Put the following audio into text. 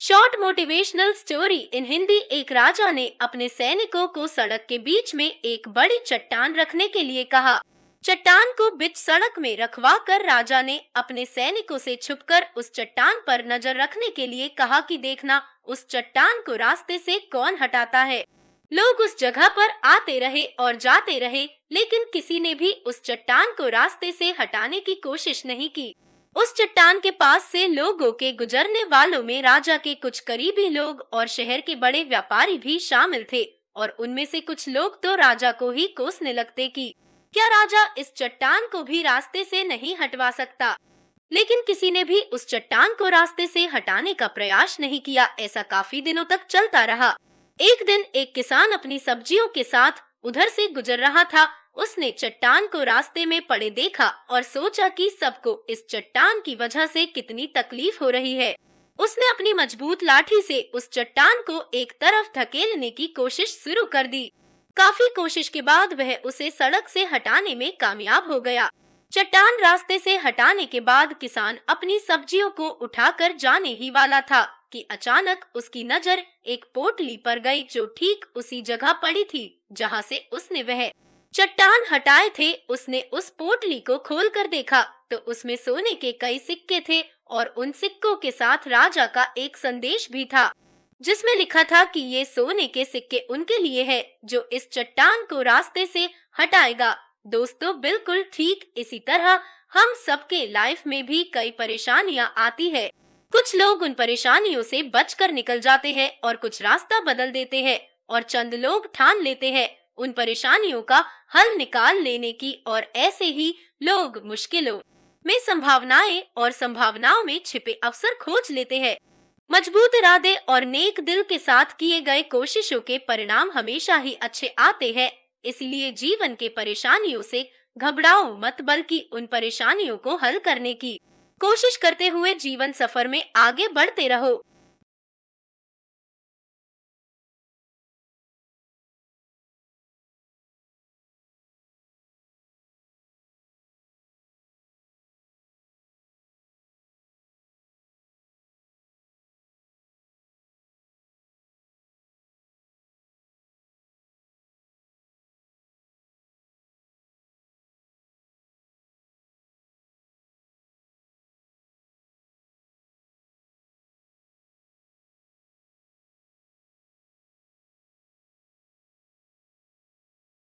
Short motivational story in Hindi. एक राजा ने अपने सैनिकों को सड़क के बीच में एक बड़ी चट्टान रखने के लिए कहा। चट्टान को बीच सड़क में रखवा कर राजा ने अपने सैनिकों से छुपकर उस चट्टान पर नजर रखने के लिए कहा कि देखना उस चट्टान को रास्ते से कौन हटाता है। लोग उस जगह पर आते रहे और जाते रहे, लेकिन किसी ने भी उस चट्टान को रास्ते से हटाने की कोशिश नहीं की। उस चट्टान के पास से लोगों के गुजरने वालों में राजा के कुछ करीबी लोग और शहर के बड़े व्यापारी भी शामिल थे, और उनमें से कुछ लोग तो राजा को ही कोसने लगते कि क्या राजा इस चट्टान को भी रास्ते से नहीं हटवा सकता। लेकिन किसी ने भी उस चट्टान को रास्ते से हटाने का प्रयास नहीं किया। ऐसा काफी दिनों तक चलता रहा। एक दिन एक किसान अपनी सब्जियों के साथ उधर से गुजर रहा था। उसने चट्टान को रास्ते में पड़े देखा और सोचा कि सबको इस चट्टान की वजह से कितनी तकलीफ हो रही है। उसने अपनी मजबूत लाठी से उस चट्टान को एक तरफ धकेलने की कोशिश शुरू कर दी। काफी कोशिश के बाद वह उसे सड़क से हटाने में कामयाब हो गया। चट्टान रास्ते से हटाने के बाद किसान अपनी सब्जियों को उठाकर जाने ही वाला था कि अचानक उसकी नजर एक पोटली पर गई, जो ठीक उसी जगह पड़ी थी जहां से उसने वह चट्टान हटाए थे। उसने उस पोटली को खोलकर देखा तो उसमें सोने के कई सिक्के थे, और उन सिक्कों के साथ राजा का एक संदेश भी था, जिसमें लिखा था कि ये सोने के सिक्के उनके लिए है जो इस चट्टान को रास्ते से हटाएगा। दोस्तों, बिल्कुल ठीक इसी तरह हम सबके लाइफ में भी कई परेशानियां आती है। कुछ लोग उन परेशानियों से बचकर निकल जाते हैं और कुछ रास्ता बदल देते हैं, और चंद लोग ठान लेते हैं उन परेशानियों का हल निकाल लेने की, और ऐसे ही लोग मुश्किलों में संभावनाएं और संभावनाओं में छिपे अवसर खोज लेते हैं। मजबूत इरादे और नेक दिल के साथ किए गए कोशिशों के परिणाम हमेशा ही अच्छे आते हैं। इसलिए जीवन के परेशानियों से घबराओ मत, बल्कि उन परेशानियों को हल करने की कोशिश करते हुए जीवन सफर में आगे बढ़ते रहो।